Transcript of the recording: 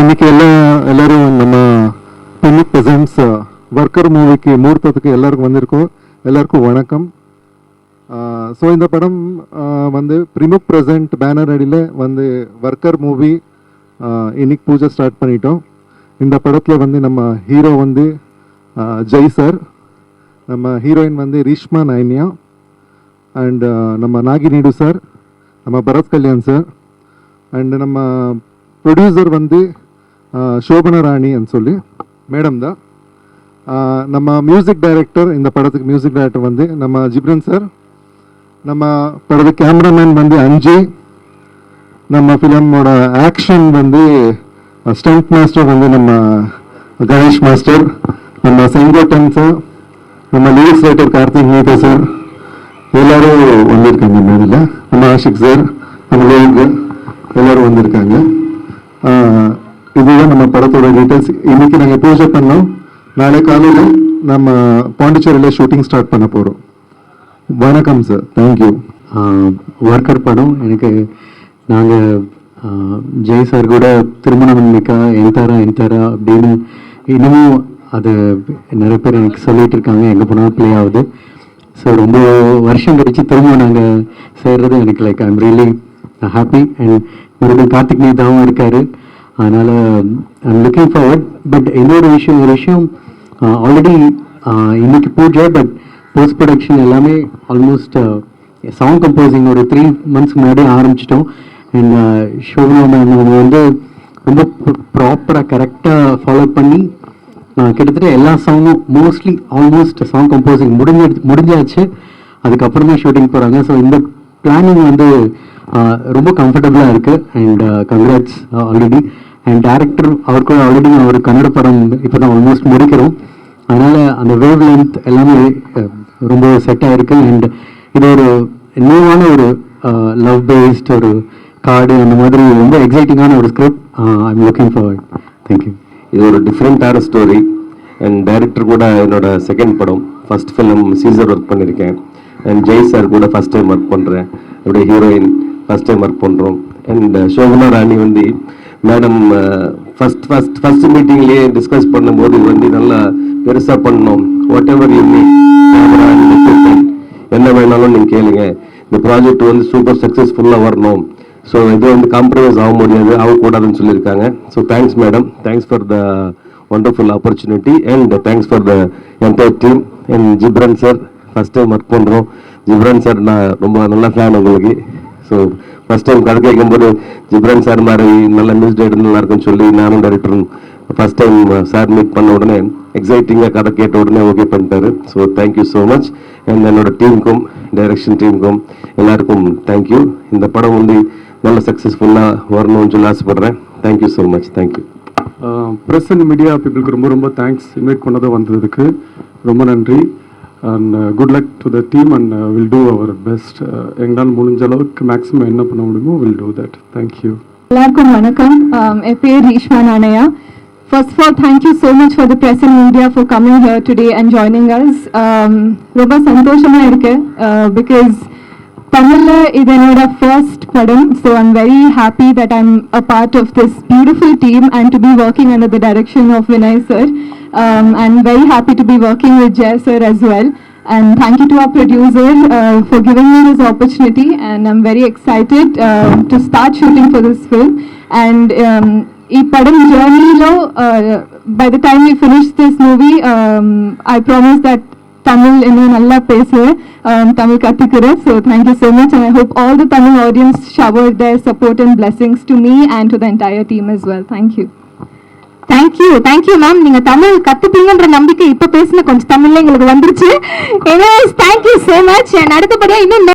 இன்னைக்கு எல்லாரும் நம்ம பினிக் பிரசன்ட்ஸ் வர்க்கர் மூவிக்கு முகூர்த்தத்துக்கு எல்லாருக்கும் வந்திருக்கோம். எல்லாருக்கும் வணக்கம். ஸோ இந்த படம் வந்து பிரிமுக் பிரசன்ட் பேனர் அடியில் வந்து வர்க்கர் மூவி இன்னைக்கு பூஜை ஸ்டார்ட் பண்ணிட்டோம். இந்த படத்தில் வந்து நம்ம ஹீரோ வந்து ஜெய் சார், நம்ம ஹீரோயின் வந்து ரீஷ்மா நயன்யா, அண்ட் நம்ம நாகினிடு சார், நம்ம பரத் கல்யாண் சார், அண்ட் நம்ம ப்ரொடியூசர் வந்து சோபனா ராணின்னு சொல்லி மேடம் தான். நம்ம மியூசிக் டைரக்டர், இந்த படத்துக்கு மியூசிக் டைரக்டர் வந்து நம்ம ஜிப்ரன் சார். நம்ம படத்துக்கு கேமராமேன் வந்து அஞ்சு. நம்ம ஃபிலிமோட ஆக்ஷன் வந்து ஸ்டண்ட் மாஸ்டர் வந்து நம்ம கணேஷ் மாஸ்டர், நம்ம செங்கோட்டன் சார், நம்ம லிரிக்ஸ் ரைட்டர் கார்த்திக் நீதா சார், எல்லாரும் வந்திருக்காங்க. இந்த இதில் நம்ம ஆஷிக் சார், நம்ம லோகு எல்லாரும் வந்திருக்காங்க. இதுதான் நம்ம படத்தோட டீட்டெயில்ஸ். இன்னைக்கு நாங்கள் பூஜை பண்ணோம். நாளை காலையில் நம்ம பாண்டிச்சேரியில் ஷூட்டிங் ஸ்டார்ட் பண்ண போகிறோம். வணக்கம் சார், தேங்க்யூ. வர்க்கர் படம் எனக்கு நாங்கள் ஜெய் சார் கூட திருமணம் மிக்கா என்தாரா அப்படின்னு இன்னமும் அது நிறைய பேர் எனக்கு சொல்லிட்டு இருக்காங்க, எங்கே போனாலும் ப்ளே ஆகுது. ஸோ ரொம்ப வருஷம் கழிச்சு திரும்ப நாங்கள் செய்கிறது எனக்கு like I'm really happy. And மறுபடியும் கார்த்திக் நேதாவும் இருக்கார், அதனால் ஐம் லுக்கிங் ஃபார்வர்ட். பட் இன்னொரு விஷயம் ஆல்ரெடி இன்னைக்கு பூஜை, பட் போஸ்ட் ப்ரொடக்ஷன் எல்லாமே ஆல்மோஸ்ட் சவுண்ட் கம்போசிங் ஒரு 3 months முன்னாடி ஆரம்பிச்சிட்டோம். அண்ட் ஷோபனா மேம் அவங்க வந்து ரொம்ப ப்ராப்பராக கரெக்டாக ஃபாலோ பண்ணி கிட்டத்தட்ட எல்லா சாங்கும் மோஸ்ட்லி ஆல்மோஸ்ட் சாங் கம்போசிங் முடிஞ்சாச்சு. அதுக்கப்புறமா ஷூட்டிங் போகிறாங்க. ஸோ இந்த பிளானிங் வந்து ரொம்ப கம்ஃபர்டபுளாக இருக்குது. And congrats already. And director அவர் கூட ஆல்ரெடி ஒரு கன்னட படம் இப்போ தான் ஆல்மோஸ்ட் முடிக்கிறோம். அதனால் அந்த வேவ் லென்த் எல்லாமே ரொம்ப செட் ஆகிருக்கு. அண்ட் இது ஒரு நியூவான ஒரு லவ் பேஸ்ட் ஒரு கார்டு, அந்த மாதிரி ரொம்ப எக்ஸைட்டிங்கான ஒரு script. I am looking forward. Thank you. இது ஒரு டிஃப்ரெண்ட்டான ஸ்டோரி. அண்ட் டைரக்டர் கூட என்னோட செகண்ட் படம், ஃபர்ஸ்ட் ஃபிலிம் சீசர் ஒர்க் பண்ணியிருக்கேன். அண்ட் ஜெய் சார் கூட ஃபர்ஸ்ட் டைம் ஒர்க் பண்ணுறேன். அப்படியே ஹீரோயின் ஃபர்ஸ்ட் டைம் ஒர்க் பண்ணுறோம். அண்ட் சோபனா ராணி வந்து மேடம் ஃபர்ஸ்ட் மீட்டிங்லேயே டிஸ்கஸ் பண்ணும்போது இது வந்து நல்லா பெருசாக பண்ணணும், வாட் எவர் யூ நீட், என்ன வேணாலும் நீங்கள் கேளுங்க, இந்த ப்ராஜெக்ட் வந்து சூப்பர் சக்ஸஸ்ஃபுல்லாக வரணும், ஸோ இது வந்து காம்ப்ரமைஸ் ஆக முடியாது, ஆகக்கூடாதுன்னு சொல்லியிருக்காங்க. So thanks madam, thanks for the wonderful opportunity and thanks for the entire team. And Ghibran sir first time work பண்ணுறோம். ஜிப்ரன் சார் நான் ரொம்ப நல்ல ஃபேன் உங்களுக்கு. ஸோ ஃபர்ஸ்ட் டைம் கதை கேட்கும்போது ஜிப்ரன் சார் மாதிரி நல்ல மியூசிக் டைரக்டர் நல்லா இருக்குன்னு சொல்லி நானும் டைரக்டரும் ஃபர்ஸ்ட் டைம் சார் மீட் பண்ண உடனே எக்ஸைட்டிங்காக கதை கேட்ட உடனே ஓகே பண்ணிட்டாரு. So thank you so much. And என்னோட டீமுக்கும் டைரக்ஷன் டீமுக்கும் எல்லாருக்கும் தேங்க்யூ. இந்த படம் வந்து நல்ல சக்ஸஸ்ஃபுல்லாக வரணும்னு சொல்லி ஆசைப்படுறேன். Thank you so much. Thank you. Press and media பீப்புளுக்கு ரொம்ப ரொம்ப தேங்க்ஸ். இன்வைட் பண்ணதும் வந்ததுக்கு ரொம்ப நன்றி. And good luck to the team and will do our best. எங்களால் முடிஞ்ச அளவுக்கு மேக்ஸிமம் என்ன பண்ண முடியுமோ வில் டூ தட். தேங்க்யூ. எல்லாருக்கும் வணக்கம். என் பேர் Reeshma நானையா. First of all, thank you so much for the press and media for coming here today and joining us. ரொம்ப சந்தோஷமா இருக்கு because Tamilla is என்னோட first padam, so I'm very happy that I'm a part of this beautiful team and to be working under the direction of Vinay sir. I'm very happy to be working with Jay sir as well. And thank you to our producer for giving me this opportunity, and I'm very excited to start shooting for this film. And ee padam journey lo by the time we finish this movie, I promise that Tamil innu nalla pesuven, Tamil kattukren. So thank you so much, and I hope all the Tamil audience showered their support and blessings to me and to the entire team as well. Thank you. Thank you ma'am. நீங்க தமிழ் கத்துப்பீங்கன்ற நம்பிக்கை இப்ப பேசின கொஞ்சம் தமிழ்ல எங்களுக்கு வந்துருச்சு. Thank you so much. அடுத்தபடியா இன்னும்